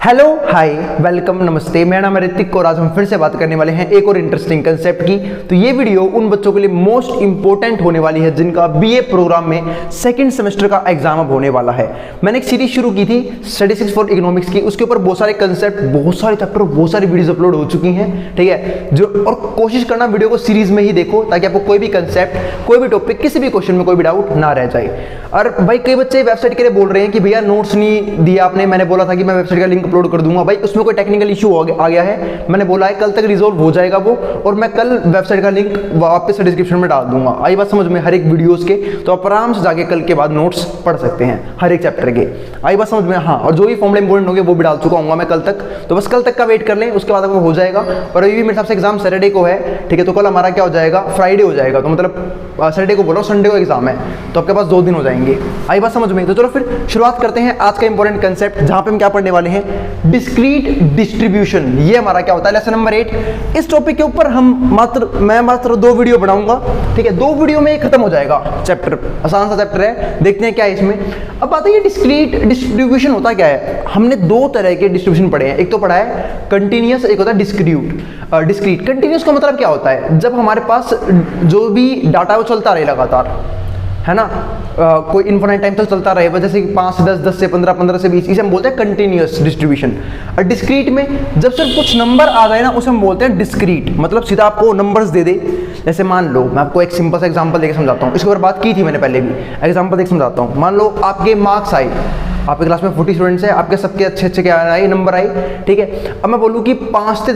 Hello hi welcome नमस्ते, मेरा नाम है ऋतिक और आज हम फिर से बात करने वाले हैं एक और इंटरेस्टिंग कंसेप्ट की। तो ये वीडियो उन बच्चों के लिए मोस्ट इंपॉर्टेंट होने वाली है जिनका बीए प्रोग्राम में सेकंड सेमेस्टर का एग्जाम अब होने वाला है। मैंने एक सीरीज शुरू की थी स्टैटिस्टिक्स फॉर इकोनॉमिक्स की, उसके ऊपर बहुत सारे कंसेप्ट, बहुत सारे चैप्टर, बहुत सारी वीडियोज अपलोड हो चुकी हैं, ठीक है। जो और कोशिश करना वीडियो को सीरीज में ही देखो ताकि आपको कोई भी कंसेप्ट, कोई भी टॉपिक, किसी भी क्वेश्चन में कोई भी डाउट ना रह जाए। और भाई कई बच्चे वेबसाइट के लिए बोल रहे हैं कि भैया नोट्स नहीं दिया आपने, मैंने बोला था कि मैं वेबसाइट का लिंक अपलोड कर दूंगा। भाई उसमें कोई टेक्निकल इशू आ गया है, मैंने बोला है कल तक रिजोल्व हो जाएगा वो, और मैं कल वेबसाइट का लिंक वापस से डिस्क्रिप्शन में डाल दूंगा। आई बात समझ में हर एक वीडियोस के, तो आप आराम से जाके कल के बाद नोट्स पढ़ सकते हैं हर एक चैप्टर के। आई बात समझ में? हाँ, और जो भी फॉर्मूले इंपॉर्टेंट होंगे वो भी डाल चुका हूँ मैं कल तक, तो बस कल तक का वेट कर लें, उसके बाद आपको हो जाएगा। और अभी भी मेरे हिसाब से एग्जाम सैटरडे को है, ठीक है, तो कल हमारा क्या हो जाएगा, फ्राइडे हो जाएगा, तो मतलब सैटरडे को बोलो, संडे को एग्जाम है, तो आपके पास 2 दिन हो जाएंगे। आई बात समझ में? तो चलो फिर शुरुआत करते हैं आज का इंपॉर्टेंट कंसेप्ट, जहां पे हम क्या पढ़ने वाले हैं, डिस्क्रीट डिस्ट्रीब्यूशन। ये हमारा क्या होता है, लेसन नंबर 8। इस टॉपिक के ऊपर मैं मात्र 2 वीडियो बनाऊंगा, ठीक है, 2 वीडियो में खत्म हो जाएगा चैप्टर। आसान सा चैप्टर है, देखते हैं क्या है इसमें। अब बात है डिस्क्रीट डिस्ट्रीब्यूशन होता क्या है। हमने 2 तरह के डिस्ट्रीब्यूशन पढ़े हैं, एक तो पढ़ा है कंटिन्यूअस, एक होता है डिस्क्रीट। कंटिन्यूअस का मतलब क्या होता है, जब हमारे पास जो भी डाटा है वो चलता रहे लगातार, है ना, कोई इनफाइनाइट टाइम तक चलता रहे, जैसे कि 5 से 10, 10 से 15, 15 से 20, इसे हम बोलते हैं कंटिन्यूअस डिस्ट्रीब्यूशन। और डिस्क्रीट में जब सिर्फ कुछ नंबर आ गए ना, उसे हम बोलते हैं डिस्क्रीट, मतलब सीधा आपको नंबर्स दे दे। जैसे मान लो, मैं आपको एक सिंपल सा एग्जांपल देकर समझाता हूँ, इसके ऊपर बात की थी मैंने पहले भी, एग्जांपल देकर समझाता हूँ। मान लो आपके मार्क्स आए, आपके क्लास में 40 स्टूडेंट्स हैं, आपके सबके अच्छे क्या आए, नंबर आए, ठीक है। अब मैं बोलूँ कि 5 से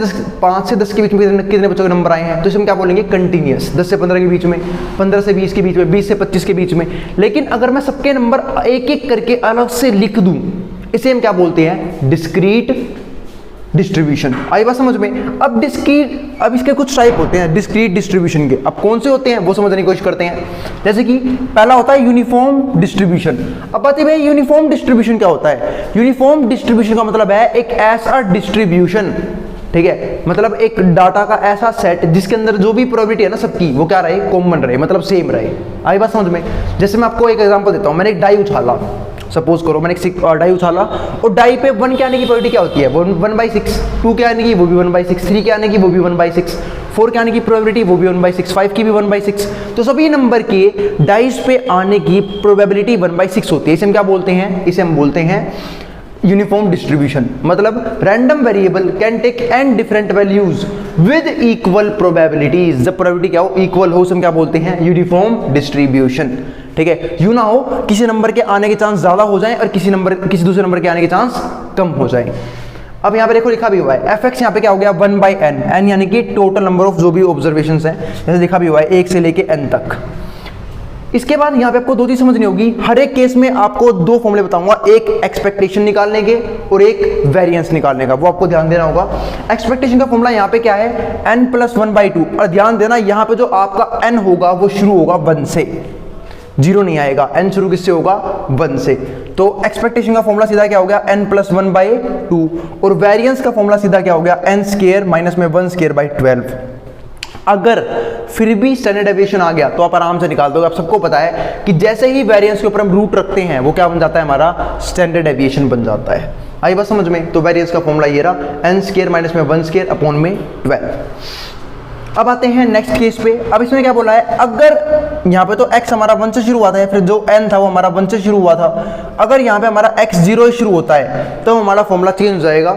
10 के बीच में कितने बच्चों के नंबर आए हैं, तो इसे हम क्या बोलेंगे, कंटिन्यूअस। 10 से 15 के बीच में, 15 से 20 के बीच में, 20 से 25 के बीच में। लेकिन अगर मैं सबके नंबर एक एक करके अलग से लिख दूं, इसे हम क्या बोलते हैं, डिस्क्रीट डिस्ट्रीब्यूशन। आई बात समझ में? अब इसके कुछ टाइप होते हैं डिस्क्रीट डिस्ट्रीब्यूशन के। अब कौन से होते हैं वो समझने की कोशिश करते हैं। जैसे कि पहला होता है यूनिफॉर्म डिस्ट्रीब्यूशन। अब बात है यूनिफॉर्म डिस्ट्रीब्यूशन क्या होता है। यूनिफॉर्म डिस्ट्रीब्यूशन का मतलब है एक ऐसा डिस्ट्रीब्यूशन, ठीक है, मतलब एक डाटा का ऐसा सेट जिसके अंदर जो भी प्रोबेबिलिटी है ना सबकी, वो क्या रहे, कॉमन रहे, मतलब सेम रहे। आई बात समझ में? जैसे मैं आपको एक एग्जांपल देता हूं, मैंने एक डाई उछाला, सपोज करो मैंने एक डाई उछाला, और डाई पे 1 के आने की प्रोबेबिलिटी क्या होती है, 1/6, 2 के आने की वो भी 1/6, 3 के आने की वो भी 1/6, 4 के आने की प्रोबेबिलिटी वो भी 1/6, 5 की भी 1/6। तो सभी नंबर के डाइस पे आने की प्रोबेबिलिटी 1/6 होती है। इसे हम क्या बोलते हैं, इसे हम बोलते हैं यूनिफॉर्म डिस्ट्रीब्यूशन। मतलब random variable can take an different values with equal probabilities. जब प्रोबेबिलिटी क्या हो, इक्वल हो, हम क्या बोलते हैं, यूनिफॉर्म डिस्ट्रीब्यूशन, ठीक है। यूं ना हो किसी नंबर के आने के चांस ज्यादा हो जाएं और किसी दूसरे नंबर के आने के चांस कम हो जाएं। अब यहाँ पे देखो लिखा भी हुआ है fx, यहाँ पे क्या हो गया 1/n, n यानी कि टोटल नंबर ऑफ जो भी ऑब्जर्वेशंस हैं, जैसे लिखा भी हुआ है 1 से लेके n तक। इसके बाद यहाँ पे आपको 2 चीज समझनी होगी। हर एक केस में आपको 2 फॉर्मूले बताऊंगा, एक एक्सपेक्टेशन निकालने के और एक वेरिएंस निकालने का, वो आपको ध्यान देना होगा। एक्सपेक्टेशन का फॉर्मूला यहाँ पे क्या है, n+1/2। और ध्यान देना यहाँ पे जो आपका n होगा वो शुरू होगा 1 से, 0 नहीं आएगा। n शुरू किससे होगा, 1 से। तो एक्सपेक्टेशन का फॉर्मूला सीधा क्या हो गया, n+1/2, और वेरिएंस का फॉर्मूला सीधा क्या हो गया, n² माइनस में 1²/12। अगर फिर भी स्टैंडर्ड डेविएशन आ गया तो आप आराम से निकाल दोगे। आप सबको पता है कि जैसे ही वेरिएंस के ऊपर हम रूट रखते हैं वो क्या बन जाता है, हमारा स्टैंडर्ड डेविएशन बन जाता है। आई बात समझ में? तो वेरिएंस का फॉर्मूला ये रहा, n² माइनस में 1²/12। अब आते हैं नेक्स्ट केस पे। अब इसमें क्या बोला है, अगर यहाँ पे तो x हमारा 1 से शुरू हुआ था, फिर जो n था वो हमारा 1 से शुरू हुआ था। अगर यहाँ पे हमारा x 0 शुरू होता है तो हमारा फॉर्मूला चेंज हो जाएगा।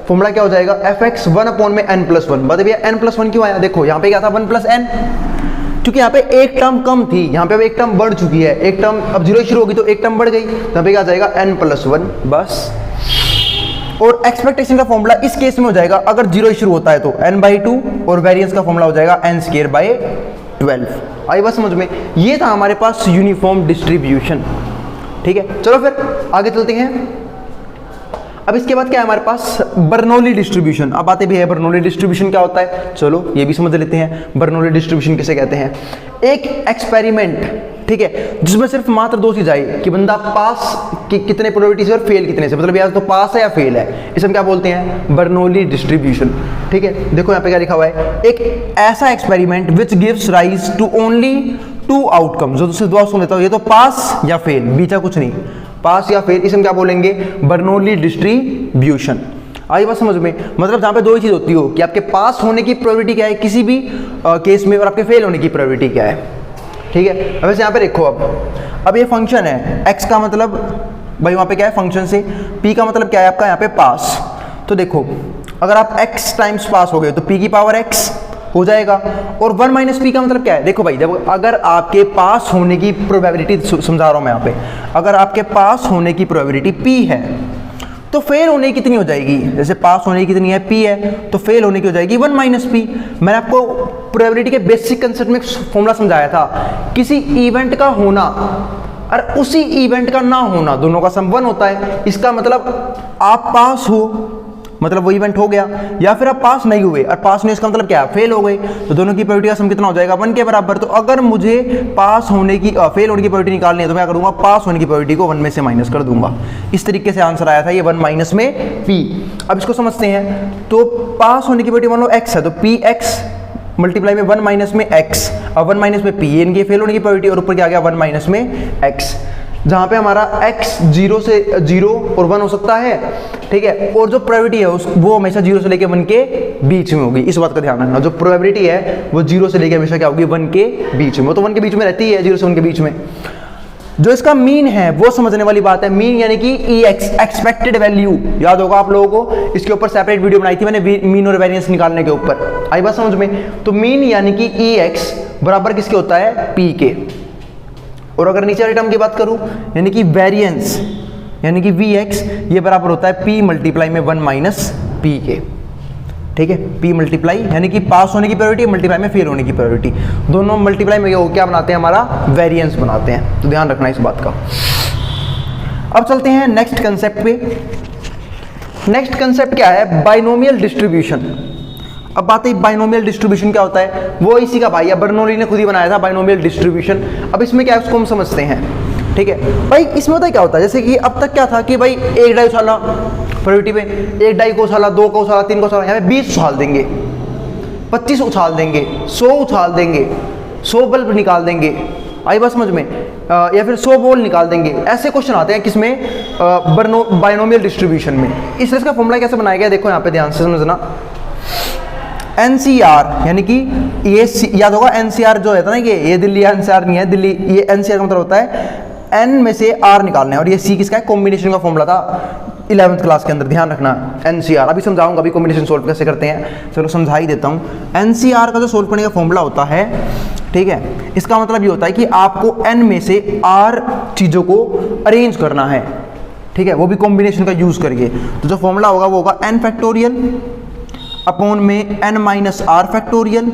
फॉर्मूला क्या हो जाएगा, fx 1/n+1। बताइए भैया n+1 क्यों आया, देखो यहाँ पे क्या था 1+n, क्योंकि यहाँ पे एक टर्म कम थी, यहाँ पे अब एक टर्म बढ़ चुकी है। एक टर्म अब 0 शुरू होगी तो एक टर्म बढ़ गई, यहाँ पे क्या आ जाएगा n+1 बस। और एक्सपेक्टेशन का फॉर्मूला इस केस में हो जाएगा, अगर 0 शुरू होता है तो n/2, और वेरिएंस का फॉर्मूला हो जाएगा n²/12। आई बात समझ में? ये था हमारे पास यूनिफॉर्म डिस्ट्रीब्यूशन, ठीक है। चलो फिर आगे चलते हैं। अब इसके बाद क्या है हमारे पास, बर्नौली डिस्ट्रीब्यूशन। अब बातें भी है बर्नौली डिस्ट्रीब्यूशन क्या होता है, चलो ये भी समझ लेते हैं। बर्नौली डिस्ट्रीब्यूशन किसे कहते हैं, एक एक्सपेरिमेंट, ठीक है, जिसमें सिर्फ मात्र 2 चीज आई कि बंदा पास कितने प्रोबेबिलिटी से और फेल कितने से, मतलब या तो पास है या फेल है। इसे हम क्या बोलते हैं, बर्नौली डिस्ट्रीब्यूशन, ठीक है। देखो यहाँ पे क्या लिखा हुआ है, एक ऐसा experiment which gives rise to only 2 outcome. जो सिर्फ 2 आउटकम देता हो, ये तो पास या फेल, बीचा कुछ नहीं, पास या फेल। इसे हम क्या बोलेंगे, बर्नौली डिस्ट्रीब्यूशन। आई बात समझ में? मतलब जहाँ पे दो ही चीज़ होती हो कि आपके पास होने की प्रोबेबिलिटी क्या है किसी भी केस में, और आपके फेल होने की प्रोबेबिलिटी क्या है। ठीक है, अब वैसे यहाँ पे देखो, अब ये फंक्शन है, x का मतलब भाई वहाँ पे क्या है फंक्शन से, p का मतलब क्या है आपका यहाँ पे पास। तो देखो अगर आप x टाइम्स पास हो गए तो p की पावर x हो जाएगा, और 1 माइनस पी का मतलब क्या है? देखो भाई जब अगर आपके पास होने की प्रोबेबिलिटी समझा रहा हूँ मैं यहाँ पे, अगर आपके पास होने की प्रोबेबिलिटी p है तो फेल होने की कितनी हो जाएगी? जैसे पास होने की कितनी है p है, तो फेल होने की हो जाएगी 1 माइनस पी। मैंने आपको प्रोबेबिलिटी के बेसिक कंसेप्ट में फॉर्मूला समझाया था, किसी इवेंट का होना और उसी इवेंट का ना होना दोनों का सम 1 होता है। इसका मतलब आप पास हो मतलब वो इवेंट हो गया, या फिर आप पास नहीं हुए, और पास नहीं इसका मतलब क्या है? फेल हो गए, तो दोनों की प्रोबेबिलिटी का सम कितना हो जाएगा? 1 के बराबर। तो अगर मुझे पास होने की फेल होने की प्रोबेबिलिटी निकालनी है तो मैं करूंगा पास होने की प्रोबेबिलिटी को 1 में से माइनस कर दूंगा। इस तरीके से आंसर आया था ये 1 माइनस में p। अब इसको समझते हैं, तो पास होने की प्रोबेबिलिटी मान लो x है, तो पी एक्स मल्टीप्लाई में 1 माइनस में x, अब 1 माइनस में p, ये इनके फेल होने की प्रोबेबिलिटी, और ऊपर क्या आ गया 1 माइनस में x, जहाँ पे हमारा x 0 से 0 और 1 हो सकता है। ठीक है, और जो प्रोबेबिलिटी है वो हमेशा 0 से लेके 1 के बीच में होगी, इस बात का ध्यान रखना। जो प्रोबेबिलिटी है वो 0 से लेके हमेशा क्या होगी? 1 के बीच में, वो तो 1 के बीच में रहती है, 0 से 1 के बीच में। जो इसका मीन है वो समझने वाली बात है, मीन यानी कि एक्सपेक्टेड वैल्यू, याद होगा आप लोगों को, इसके ऊपर सेपरेट वीडियो बनाई थी मैंने मीन और वेरिएंस निकालने के ऊपर, आई बात समझ में? तो मीन यानी कि EX बराबर किसके होता है? P के। और अगर नीचे वाली टर्म की बात करूं यानी कि वेरिएंस यानी कि VX, ये बराबर होता है P मल्टीप्लाई में 1 माइनस P के। ठीक है, P मल्टीप्लाई यानी कि पास होने की प्रोबेबिलिटी मल्टीप्लाई में फेल होने की प्रोबेबिलिटी, दोनों मल्टीप्लाई में क्या बनाते हैं? हमारा वेरिएंस बनाते हैं, तो ध्यान रखना इस बात का। अब चलते हैं नेक्स्ट कंसेप्ट पे। नेक्स्ट कंसेप्ट क्या है? Binomial distribution. अब बात है बाइनोमियल डिस्ट्रीब्यूशन क्या होता है, वो इसी का भाई है, बर्नौली ने खुद ही बनाया था बाइनोमियल डिस्ट्रीब्यूशन। अब इसमें क्या है उसको हम समझते हैं। ठीक है भाई, इसमें होता है क्या होता है, जैसे कि अब तक क्या था कि भाई एक डाई उछाला प्रोबेबिलिटी में, एक डाई को उछाला, 2 को उछाला, 3 को उछाला, यहाँ पे 20 उछाल देंगे, 25 उछाल देंगे, 100 उछाल देंगे, 100 बल्ब निकाल देंगे, आई बात समझ में? या फिर 100 बॉल निकाल देंगे। ऐसे क्वेश्चन आते हैं किसमें? बाइनोमियल डिस्ट्रीब्यूशन में। इसलिए इसका फॉर्मूला कैसे बनाया गया देखो यहाँ पे ध्यान से समझना। NCR यानी कि ये याद होगा, NCR जो है ना, ये दिल्ली NCR नहीं है, दिल्ली ये NCR का मतलब होता है N में से R निकालना है, और ये C किसका है? कॉम्बिनेशन का फॉर्मूला था 11th क्लास के अंदर, ध्यान रखना। NCR अभी समझाऊंगा, अभी कॉम्बिनेशन सोल्व कैसे करते हैं, चलो समझा ही देता हूँ। NCR का जो सोल्व करने का फॉर्मूला होता है, ठीक है, इसका मतलब ये होता है कि आपको N में से R चीज़ों को अरेंज करना है। ठीक है, वो भी कॉम्बिनेशन का यूज़ करके। तो जो फॉर्मूला होगा वो होगा n फैक्टोरियल अपॉन में n माइनस आर फैक्टोरियल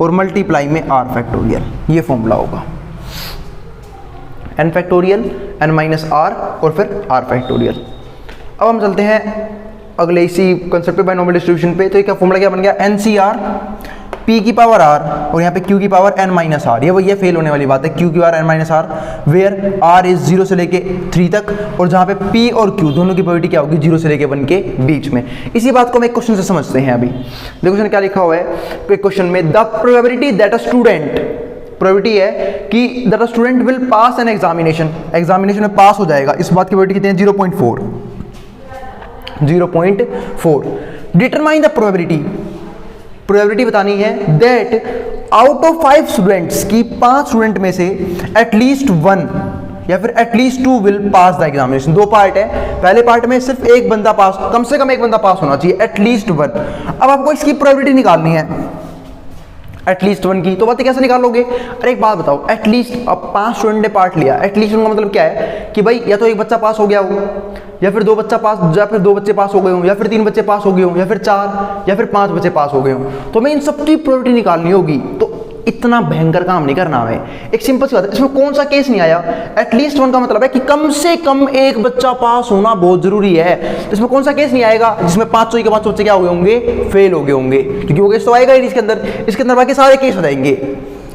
और मल्टीप्लाई में r फैक्टोरियल, ये फॉर्मूला होगा। n factorial, n minus r और फिर r फैक्टोरियल। अब हम चलते हैं अगले इसी कंसेप्ट पे, बाइनोमियल डिस्ट्रीब्यूशन पे। तो ये क्या फॉर्मूला क्या बन गया? NCR p की पावर r और यहाँ पे q की पावर n माइनस आर, ये वो ये फेल होने वाली बात है, q की power n minus r, where r is 0 से लेके 3 तक, और जहाँ पे p और q दोनों की प्रोबेबिलिटी क्या होगी? 0 से लेके 1 के बीच में। इसी बात को हम एक क्वेश्चन से समझते हैं। अभी देखो क्वेश्चन क्या लिखा हुआ है क्वेश्चन में, the probability that a student, probability है कि that a student will pass an examination, examination में पास हो जाएगा, इस बात की प्रोबेबिलिटी कितनी है? 0.4। डिटरमाइन द प्रोबेबिलिटी, प्रोबेबिलिटी बतानी है दैट आउट ऑफ 5 स्टूडेंट्स की 5 स्टूडेंट में से एटलीस्ट 1 या फिर at least 2 will pass the examination. 2 part है, पहले पार्ट में सिर्फ एक बंदा पास, कम से कम एक बंदा पास होना चाहिए, एटलीस्ट 1। अब आपको इसकी प्रोबेबिलिटी निकालनी है एटलीस्ट 1 की, तो बातें कैसे निकालोगे? अरे एक बात बताओ, एटलीस्ट अब 5 स्टूडेंट ने पार्ट लिया, एटलीस्ट उनका मतलब क्या है कि भाई या तो एक बच्चा पास हो गया हो, या फिर 2 बच्चा पास, या फिर 2 बच्चे पास हो गए हों, या फिर 3 बच्चे पास हो गए हों, या फिर 4 या फिर 5 बच्चे पास हो गए हों। तो हमें इन सब की प्रोबेबिलिटी निकालनी होगी। तो इतना भयंकर काम नहीं करना हमें, एक सिंपल सी बात है। इसमें कौन सा केस नहीं आया? एटलीस्ट 1 का मतलब है कि कम से कम एक बच्चा पास होना बहुत जरूरी है। तो इसमें कौन सा केस नहीं आएगा जिसमें 500 के 500 बच्चे क्या हो गए होंगे? फेल हो गए होंगे, क्योंकि वो केस तो आएगा ही इसके अंदर बाकी सारे केस हो जाएंगे।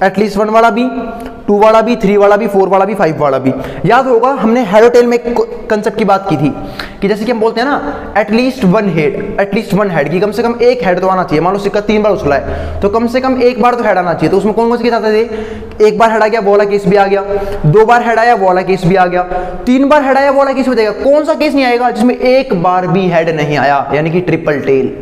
एटलीस्ट 1 वाला भी, 2 वाला भी, 3 वाला भी, 4 वाला भी, 5 वाला भी। याद होगा हमने हेड और टेल में कंसेप्ट की बात की थी कि जैसे कि हम बोलते हैं ना एटलीस्ट वन हेड की कम से कम एक हेड तो आना चाहिए। मान लो सिक्का 3 बार उछला है तो कम से कम एक बार तो हेड आना चाहिए। तो उसमें कौन कौन से केस आते थे? एक बार हेड आ गया वो वाला केस भी आ गया, 2 बार हेड आया वो वाला केस भी आ गया, 3 बार हेड आया वो वाला केस भी आ जाएगा। कौन सा केस नहीं आएगा जिसमें एक बार भी हेड नहीं आया, यानी कि ट्रिपल टेल।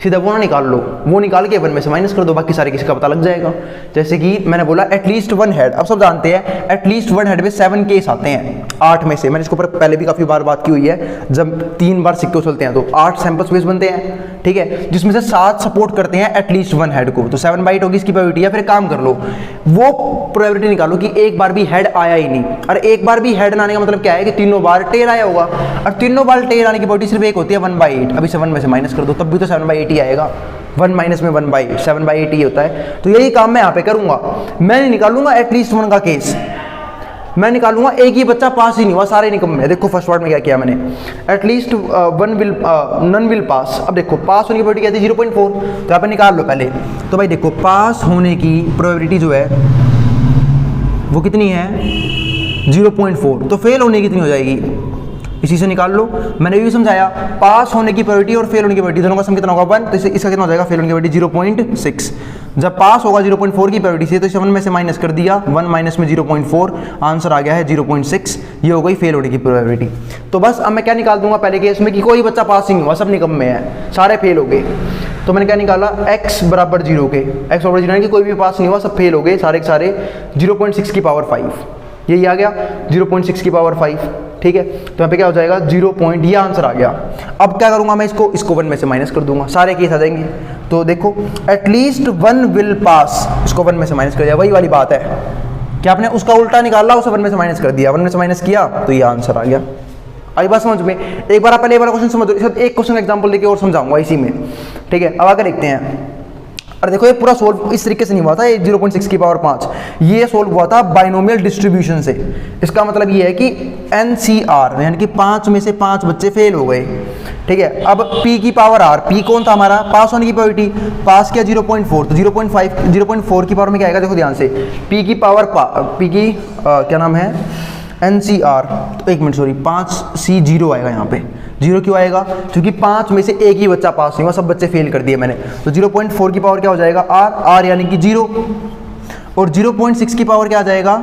सीधा वो ना निकाल लो, वो निकाल के 1 में से माइनस कर दो, बाकी सारे किसी का पता लग जाएगा। जैसे कि मैंने बोला एटलीस्ट 1 हेड, अब सब जानते हैं एटलीस्ट 1 हेड में 7 केस आते हैं 8 में से। मैंने इसके ऊपर पहले भी काफी बार बात की हुई है, जब 3 बार सिक्के उछलते हैं तो 8 सैंपल स्पेस बनते हैं, ठीक है, जिसमें से 7 सपोर्ट करते हैं एटलीस्ट 1 हेड को। तो 7/8 होगी इसकी प्रोबेबिलिटी। या फिर काम कर लो, वो प्रोबेबिलिटी निकालो कि एक बार भी हेड आया ही नहीं। और एक बार भी हेड ना आने का मतलब क्या है कि तीनों बार टेल आया होगा, और तीनों बार टेल आने की प्रोबेबिलिटी सिर्फ एक होती है 1/8। अभी 7 में से माइनस कर दो तब भी तो 7/8 ही आएगा। 1 माइनस में 1/8, 7/8 ही होता है। तो यही काम मैं यहाँ पे करूंगा, मैं नहीं निकालूंगा एटलीस्ट 1 का केस, मैं निकालूंगा एक ही बच्चा पास ही नहीं हुआ, सारे निकम्मे। देखो फर्स्ट वर्ड में क्या किया मैंने, एटलीस्ट नन विल पास। अब देखो पास होने की प्रोबेबिलिटी क्या थी 0.4, तो यहाँ पे निकाल लो पहले। तो भाई देखो पास होने की प्रोबेबिलिटी जो है वो कितनी है 0.4, तो फेल होने की कितनी हो जाएगी इसी से निकाल लो। मैंने भी समझाया पास होने की प्रोबेबिलिटी और फेल होने की प्रोबेबिलिटी दोनों का सम कितना होगा 1, तो इसका कितना हो जाएगा फेल होने की प्रोबेबिलिटी 0.6। जब पास होगा 0.4 की प्रोबेबिलिटी से तो 7 में से माइनस कर दिया, 1 माइनस में 0.4, आंसर आ गया है 0.6। ये हो गई फेल होने की प्रोबेबिलिटी। तो बस अब मैं क्या निकाल दूंगा पहले केस में कि कोई बच्चा पास ही नहीं हुआ, सब निकम्मे हैं, सारे फेल हो गए। तो मैंने क्या निकाला x बराबर 0 के, x बराबर 0 कि कोई भी पास नहीं हुआ, सब फेल हो गए सारे के सारे। 0.6 की पावर 5 यही आ गया, 0.6 की पावर 5, ठीक है। तो यहाँ पे क्या हो जाएगा 0. ये आंसर आ गया। अब क्या करूंगा मैं इसको 1 में से माइनस कर दूंगा, सारे केस आ जाएंगे। तो देखो एटलीस्ट 1 विल पास, इसको 1 में से माइनस कर दिया, वही वाली बात है कि आपने उसका उल्टा निकाला, उसे 1 में से माइनस कर दिया, 1 में से माइनस किया तो ये आंसर आ गया। आई बात समझ में? एक बार आप पहले वाला क्वेश्चन समझ लो, एक क्वेश्चन एग्जांपल देके और समझाऊंगा इसी में, ठीक है। अब आगे देखते हैं। और देखो ये पूरा सोल्व इस तरीके से नहीं हुआ था, ये 0.6 की पावर 5 ये सोल्व हुआ था बाइनोमियल डिस्ट्रीब्यूशन से। इसका मतलब ये है कि NCR यानी कि 5 में से 5 बच्चे फेल हो गए, ठीक है। अब P की पावर R, P कौन था हमारा पास होने की प्रोबेबिलिटी, पास किया 0.4, तो 0.4 की पावर में क्या आएगा देखो ध्यान से, P की पावर P की क्या नाम है NCR, तो 1 मिनट सॉरी 5C 0 आएगा यहाँ पे। 0 क्यों आएगा? क्योंकि 5 में से एक ही बच्चा पास नहीं हुआ, सब बच्चे फेल कर दिए मैंने। तो 0.4 की पावर क्या हो जाएगा R यानी कि 0, और 0.6 की पावर क्या आ जाएगा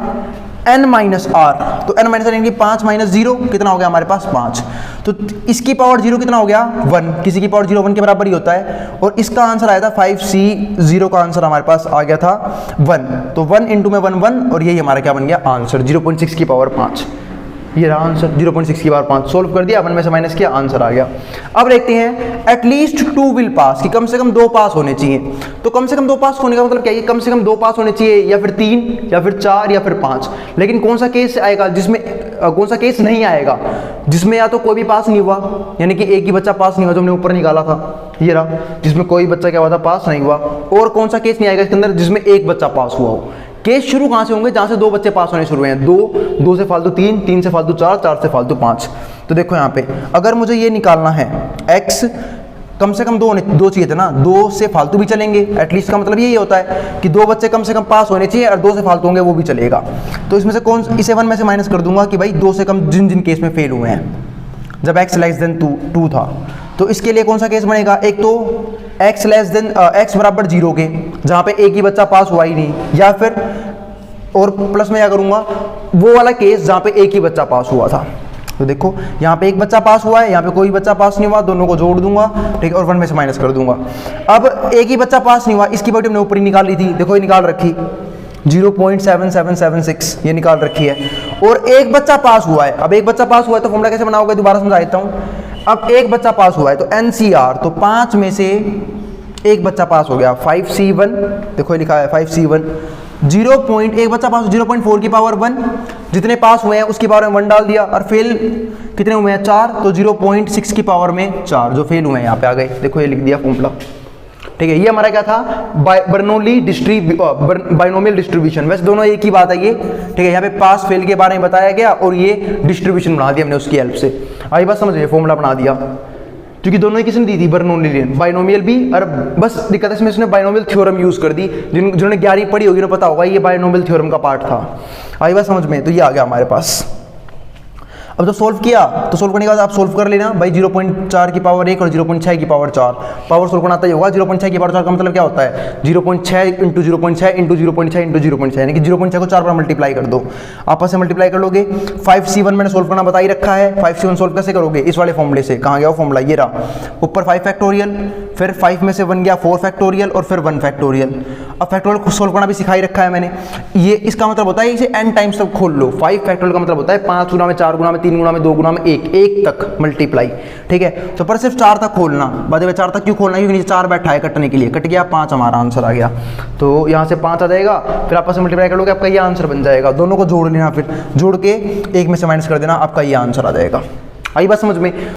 n माइनस R, तो n माइनस यानी कि 5 माइनस 0 कितना हो गया हमारे पास 5, तो इसकी पावर 0 कितना हो गया 1, किसी की पावर 0 1 के बराबर ही होता है। और इसका आंसर आया था 5C 0 का आंसर हमारे पास आ गया था 1, तो 1 इंटू में 1 1, और यही हमारा क्या बन गया आंसर 0.6 की पावर 5। ये रहा आंसर 0.6 की पावर 5, सोल्व कर दिया, 1 में से माइनस किया, आंसर आ गया। अब देखते हैं एटलीस्ट 2 विल पास, कि कम से कम 2 पास होने चाहिए। तो कम से कम 2 पास होने का मतलब क्या है? कम से कम 2 पास होने चाहिए, या फिर 3 या फिर 4 या फिर 5। लेकिन कौन सा केस आएगा जिसमें कौन सा केस नहीं आएगा जिसमें या तो कोई भी पास नहीं हुआ, यानी कि एक ही बच्चा पास नहीं हुआ जो हमने ऊपर निकाला था, ये रहा, जिसमें कोई बच्चा क्या हुआ था पास नहीं हुआ। और कौन सा केस नहीं आएगा इसके अंदर जिसमें एक बच्चा पास हुआ हो। केस शुरू कहां से होंगे? जहां से 2 बच्चे पास होने शुरू हुए हैं, 2 से फालतू 3, 3 से फालतू 4, 4 से फालतू 5। तो देखो यहाँ पे अगर मुझे ये निकालना है x, कम से कम 2 चाहिए थे ना, 2 से फालतू भी चलेंगे, एटलीस्ट का मतलब यही होता है कि 2 बच्चे कम से कम पास होने चाहिए, और 2 से फालतू होंगे वो भी चलेगा। तो इसमें से इसे 1 में से माइनस कर दूंगा कि भाई 2 से कम जिन जिन केस में फेल हुए हैं, जब x लेस देन 2 था। तो इसके लिए कौन सा केस बनेगा? एक तो x बराबर 0 के, जहां पे एक ही बच्चा पास हुआ ही नहीं, या फिर और प्लस में क्या करूंगा वो वाला केस जहां पे एक ही बच्चा पास हुआ था। तो देखो यहाँ पे एक बच्चा पास हुआ है, यहाँ पे कोई बच्चा पास नहीं हुआ, दोनों को जोड़ दूंगा, ठीक है, और 1 में से माइनस कर दूंगा। अब एक ही बच्चा पास नहीं हुआ, इसकी वैल्यू हमने ऊपर ही निकाल ली थी, देखो ये निकाल रखी 0.7776 ये निकाल रखी है। और एक बच्चा पास हुआ है, अब एक बच्चा पास हुआ है तो फॉर्मूला कैसे बनाओगे दोबारा समझा देता हूँ। अब एक बच्चा पास हुआ है तो NCR, तो 5 में से एक बच्चा पास हो गया 5C1, देखो ये लिखा है 5C1, 1 बच्चा पास 0.4 की पावर 1, जितने पास हुए हैं उसकी पावर में 1 डाल दिया, और फेल कितने हुए हैं 4, तो 0.6 की पावर में 4 जो फेल हुए हैं यहाँ पे आ गए, देखो ये लिख दिया फॉर्मूला, ठीक है। ये हमारा क्या था बाइनोमियल डिस्ट्रीब्यूशन, वैसे दोनों एक ही बात है ये, ठीक है। यहाँ पे पास फेल के बारे में बताया गया और ये डिस्ट्रीब्यूशन बना दिया हमने उसकी हेल्प से, आई बात समझ गए, फॉर्मूला बना दिया, क्योंकि दोनों ही किसने दी थी, बर्नौलियन, बाइनोमियल भी। और बस दिक्कत इसमें इसने बाइनोमियल थ्योरम यूज़ कर दी, जिन्होंने 11वीं पढ़ी होगी उन्हें पता होगा ये बाइनोमियल थ्योरम का पार्ट था। आई बात समझ में? तो ये आ गया हमारे पास। अब जब सोल्व किया तो सोल्व करने के बाद आप सोल्व कर लेना भाई 0.4 की पावर 1 और 0.6 की पावर 4, पावर सोल्व करना आता ही होगा। 0.6 की पावर 4 का मतलब क्या होता है, 0.6 इंटू 0.6 इंटू 0.6 इंटू 0.6, यानी कि 0.6 को 4 बार मल्टीप्लाई कर दो, आपस में मल्टीप्लाई कर लोगे। 5c1 मैंने सोल्व करना बता ही रखा है। 5c1 सोल्व कैसे करोगे, इस वाले फॉर्मूले से। कहाँ गया वो फॉर्मूला, ये रहा, ऊपर 5 फैक्टोरियल, फिर 5 में से 1 गया 4 फैक्टोरियल और फिर 1 फैक्टोरियल। अब फैक्टोरियल को सोल्व करना भी सिखा ही रखा है मैंने। ये इसका मतलब होता है इसे n टाइम्स तक खोल लो। 5 फैक्टोरियल का मतलब होता है 5 गुना में 4 गुना में 3 गुना में 2 गुना में 1 तक मल्टीप्लाई, ठीक है। तो पर सिर्फ 4 तक खोलना, बाद में 4 तक क्यों खोलना, क्योंकि नीचे 4 बैठा है कटने के लिए, कट गया 5 हमारा आंसर आ गया। तो यहाँ से 5 आ जाएगा, फिर आपस में मल्टीप्लाई कर लोगे, आपका ये आंसर बन जाएगा। दोनों को जोड़ लेना, फिर जोड़ के 1 में से माइनस कर देना, आपका ये आंसर आ जाएगा। आई बात समझ में?